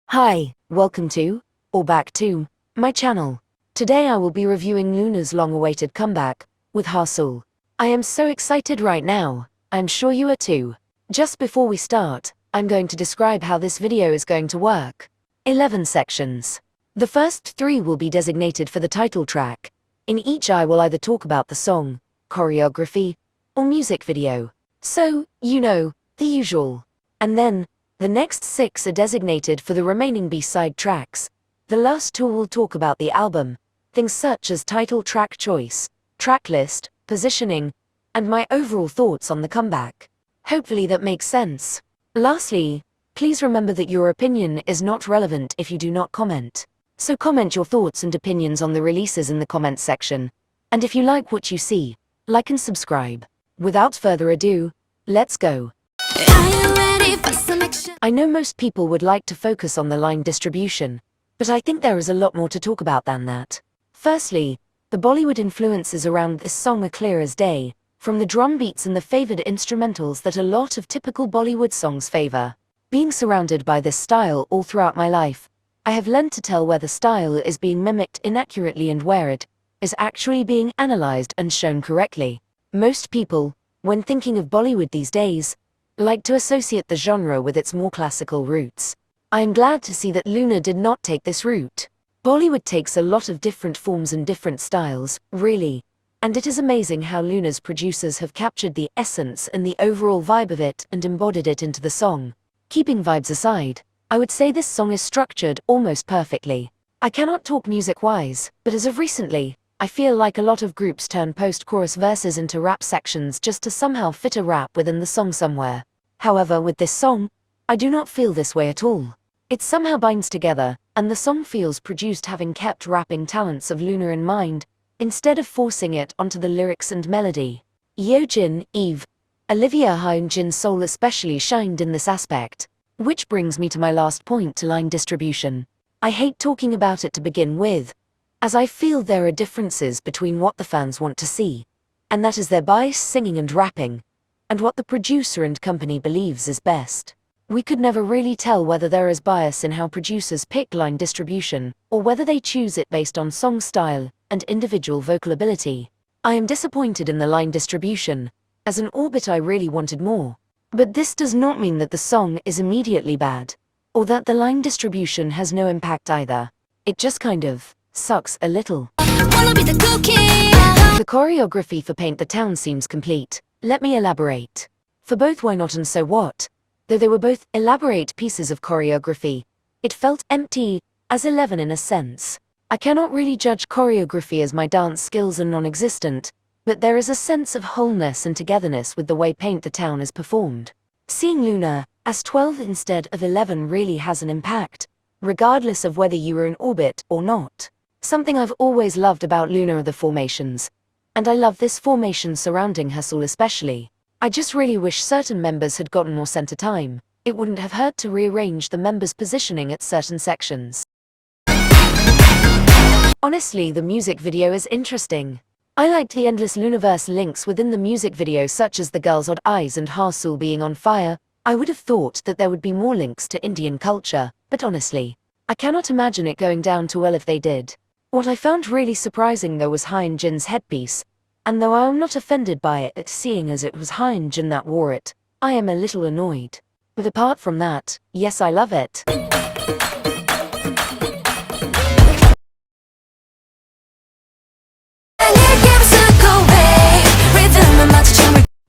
Hi, welcome to, or back to, my channel. Today I will be reviewing LOONA's long-awaited comeback, with Hasul. I am so excited right now, I'm sure you are too. Just before we start, I'm going to describe how this video is going to work. 11 sections. The first 3 will be designated for the title track. In each I will either talk about the song, choreography, or music video. So, you know, the usual. And then, the next 6 are designated for the remaining B-side tracks. The last 2 will talk about the album, things such as title track choice, track list, positioning, and my overall thoughts on the comeback. Hopefully that makes sense. Lastly, please remember that your opinion is not relevant if you do not comment. So comment your thoughts and opinions on the releases in the comments section. And if you like what you see, like and subscribe. Without further ado, let's go. I know most people would like to focus on the line distribution, but I think there is a lot more to talk about than that. Firstly, the Bollywood influences around this song are clear as day, from the drum beats and the favored instrumentals that a lot of typical Bollywood songs favor. Being surrounded by this style all throughout my life, I have learned to tell where the style is being mimicked inaccurately and where it is actually being analyzed and shown correctly. Most people, when thinking of Bollywood these days, like to associate the genre with its more classical roots. I am glad to see that LOONA did not take this route. Bollywood takes a lot of different forms and different styles, really, and it is amazing how LOONA's producers have captured the essence and the overall vibe of it and embodied it into the song. Keeping vibes aside, I would say this song is structured almost perfectly. I cannot talk music-wise, but as of recently, I feel like a lot of groups turn post-chorus verses into rap sections just to somehow fit a rap within the song somewhere. However, with this song, I do not feel this way at all. It somehow binds together, and the song feels produced having kept rapping talents of LOONA in mind, instead of forcing it onto the lyrics and melody. Yeojin, Eve, Olivia Hyunjin's soul especially shined in this aspect. Which brings me to my last point to line distribution. I hate talking about it to begin with, as I feel there are differences between what the fans want to see, and that is their bias singing and rapping, and what the producer and company believes is best. We could never really tell whether there is bias in how producers pick line distribution, or whether they choose it based on song style and individual vocal ability. I am disappointed in the line distribution. As an Orbit I really wanted more. But this does not mean that the song is immediately bad, or that the line distribution has no impact either. It just kind of sucks a little. The choreography for Paint the Town seems complete. Let me elaborate. For both Why Not and So What, though they were both elaborate pieces of choreography, it felt empty, as 11 in a sense. I cannot really judge choreography as my dance skills are non-existent, but there is a sense of wholeness and togetherness with the way Paint the Town is performed. Seeing LOONA as 12 instead of 11 really has an impact, regardless of whether you were in Orbit or not. Something I've always loved about LOONA are the formations, and I love this formation surrounding Hasul especially. I just really wish certain members had gotten more center time. It wouldn't have hurt to rearrange the members' positioning at certain sections. Honestly, the music video is interesting. I liked the endless LOONAverse links within the music video, such as the girls' odd eyes and Hasul being on fire. I would have thought that there would be more links to Indian culture, but honestly, I cannot imagine it going down too well if they did. What I found really surprising though was Hyunjin's headpiece, and though I am not offended by it, seeing as it was Hyunjin that wore it, I am a little annoyed. But apart from that, yes, I love it.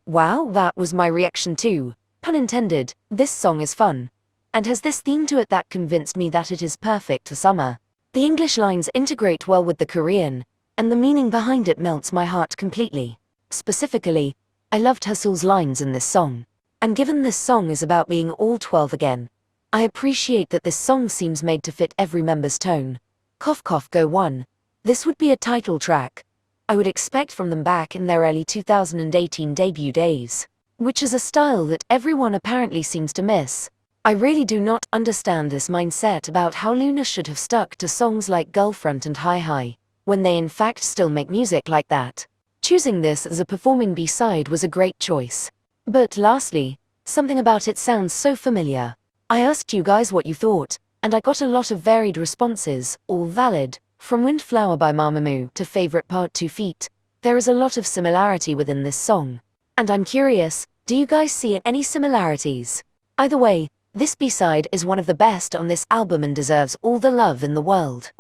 Wow, that was my reaction too. Pun intended, this song is fun, and has this theme to it that convinced me that it is perfect for summer. The English lines integrate well with the Korean, and the meaning behind it melts my heart completely. Specifically, I loved Hasul's lines in this song. And given this song is about being all 12 again, I appreciate that this song seems made to fit every member's tone. Cough Cough Go 1. This would be a title track I would expect from them back in their early 2018 debut days, which is a style that everyone apparently seems to miss. I really do not understand this mindset about how LOONA should have stuck to songs like Girlfriend and Hi Hi, when they in fact still make music like that. Choosing this as a performing B-side was a great choice. But lastly, something about it sounds so familiar. I asked you guys what you thought, and I got a lot of varied responses, all valid, from Windflower by Mamamoo to Favorite Part 2 Feet. There is a lot of similarity within this song. And I'm curious, do you guys see any similarities? Either way, this B-side is one of the best on this album and deserves all the love in the world.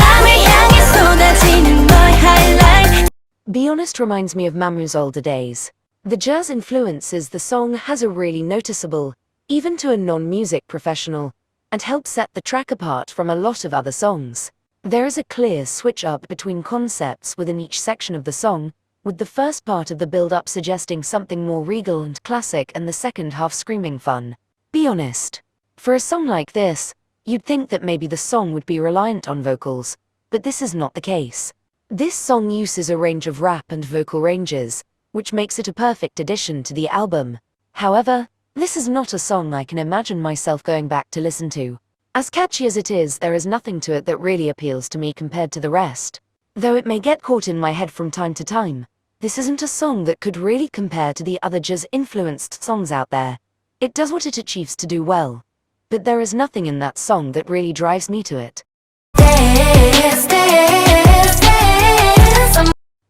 Be Honest reminds me of Mamoo's older days. The jazz influences the song has a really noticeable, even to a non-music professional, and helps set the track apart from a lot of other songs. There is a clear switch up between concepts within each section of the song, with the first part of the build-up suggesting something more regal and classic and the second half screaming fun. Be honest. For a song like this, you'd think that maybe the song would be reliant on vocals, but this is not the case. This song uses a range of rap and vocal ranges, which makes it a perfect addition to the album. However, this is not a song I can imagine myself going back to listen to. As catchy as it is, there is nothing to it that really appeals to me compared to the rest. Though it may get caught in my head from time to time, this isn't a song that could really compare to the other jazz-influenced songs out there. It does what it achieves to do well, but there is nothing in that song that really drives me to it.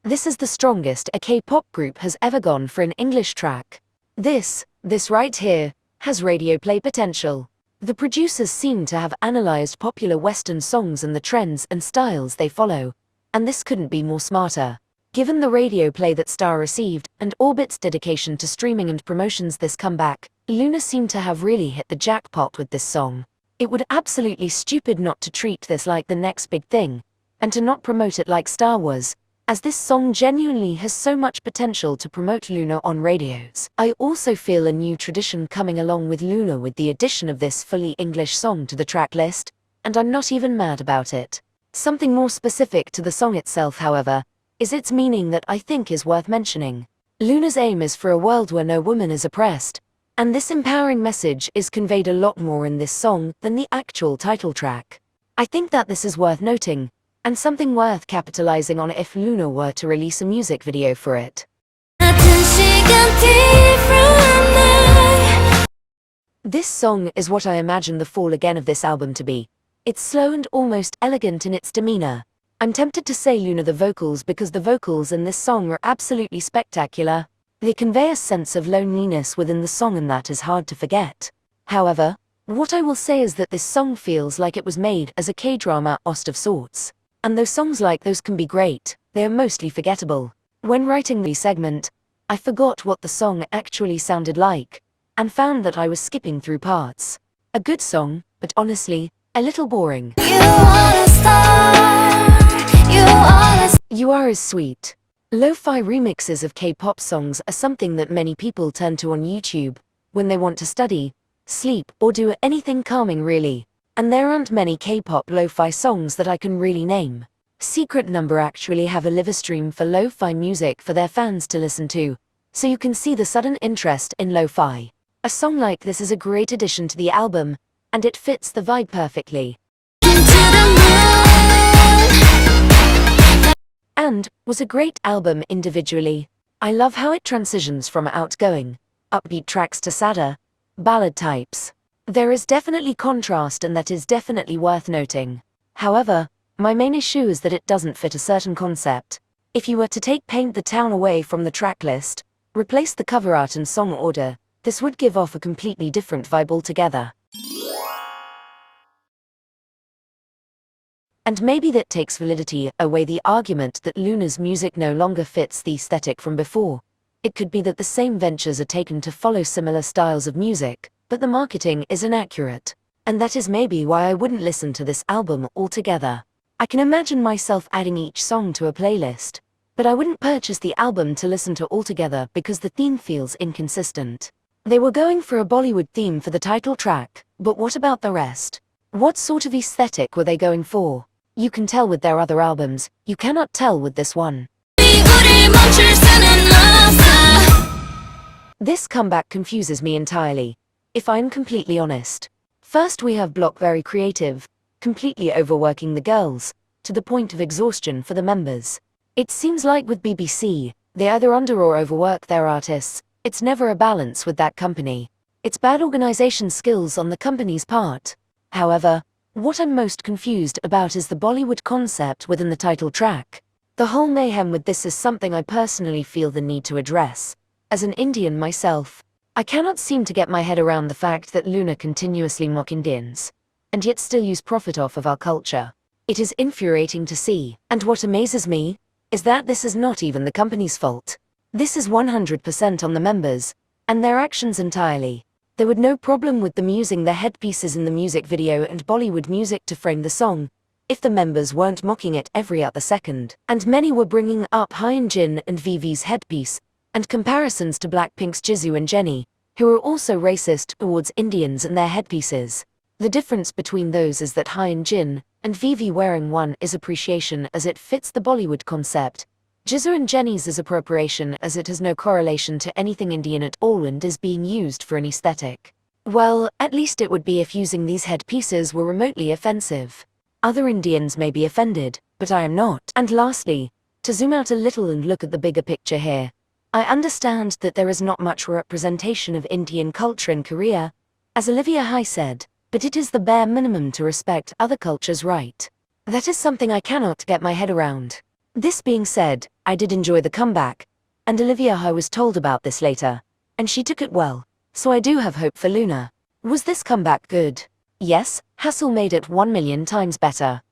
This is the strongest a K-pop group has ever gone for an English track. This right here, has radio play potential. The producers seem to have analyzed popular Western songs and the trends and styles they follow, and this couldn't be more smarter. Given the radio play that Star received, and Orbit's dedication to streaming and promotions this comeback, LOONA seemed to have really hit the jackpot with this song. It would absolutely stupid not to treat this like the next big thing, and to not promote it like Star was, as this song genuinely has so much potential to promote LOONA on radios. I also feel a new tradition coming along with LOONA with the addition of this fully English song to the track list, and I'm not even mad about it. Something more specific to the song itself, however, is its meaning that I think is worth mentioning. LOONA's aim is for a world where no woman is oppressed, and this empowering message is conveyed a lot more in this song than the actual title track. I think that this is worth noting, and something worth capitalizing on if LOONA were to release a music video for it. This song is what I imagine the fall again of this album to be. It's slow and almost elegant in its demeanor. I'm tempted to say LOONA the vocals because the vocals in this song are absolutely spectacular. They convey a sense of loneliness within the song, and that is hard to forget. However, what I will say is that this song feels like it was made as a K-drama host of sorts. And though songs like those can be great, they are mostly forgettable. When writing the segment, I forgot what the song actually sounded like, and found that I was skipping through parts. A good song, but honestly, a little boring. You Are As Sweet. Lo-fi remixes of K-pop songs are something that many people turn to on YouTube when they want to study, sleep, or do anything calming really. And there aren't many K-pop lo-fi songs that I can really name. Secret Number actually have a live stream for lo-fi music for their fans to listen to, so you can see the sudden interest in lo-fi. A song like this is a great addition to the album, and it fits the vibe perfectly. And was a great album individually. I love how it transitions from outgoing, upbeat tracks to sadder, ballad types. There is definitely contrast, and that is definitely worth noting. However, my main issue is that it doesn't fit a certain concept. If you were to take Paint the Town away from the track list, replace the cover art and song order, this would give off a completely different vibe altogether. And maybe that takes validity away the argument that LOONA's music no longer fits the aesthetic from before. It could be that the same ventures are taken to follow similar styles of music, but the marketing is inaccurate. And that is maybe why I wouldn't listen to this album altogether. I can imagine myself adding each song to a playlist, but I wouldn't purchase the album to listen to altogether because the theme feels inconsistent. They were going for a Bollywood theme for the title track, but what about the rest? What sort of aesthetic were they going for? You can tell with their other albums, you cannot tell with this one. This comeback confuses me entirely, if I'm completely honest. First we have Block very creative, completely overworking the girls, to the point of exhaustion for the members. It seems like with BBC, They either under or overwork their artists. It's never a balance with that company. It's bad organization skills on the company's part. However, what I'm most confused about is the Bollywood concept within the title track. The whole mayhem with this is something I personally feel the need to address. As an Indian myself, I cannot seem to get my head around the fact that LOONA continuously mock Indians, and yet still use profit off of our culture. It is infuriating to see, and what amazes me is that this is not even the company's fault. This is 100% on the members, and their actions entirely. There would no problem with them using their headpieces in the music video and Bollywood music to frame the song, if the members weren't mocking it every other second. And many were bringing up Hyun Jin and VV's headpiece, and comparisons to Blackpink's Jisoo and Jennie, who are also racist towards Indians and their headpieces. The difference between those is that Hyun Jin and VV wearing one is appreciation as it fits the Bollywood concept. Jisoo and Jennie's is appropriation as it has no correlation to anything Indian at all and is being used for an aesthetic. Well, at least it would be if using these headpieces were remotely offensive. Other Indians may be offended, but I am not. And lastly, to zoom out a little and look at the bigger picture here, I understand that there is not much representation of Indian culture in Korea, as Olivia High said, but it is the bare minimum to respect other cultures' right. That is something I cannot get my head around. This being said, I did enjoy the comeback, and Olivia High was told about this later, and she took it well, so I do have hope for LOONA. Was this comeback good? Yes, Hassel made it 1,000,000 times better.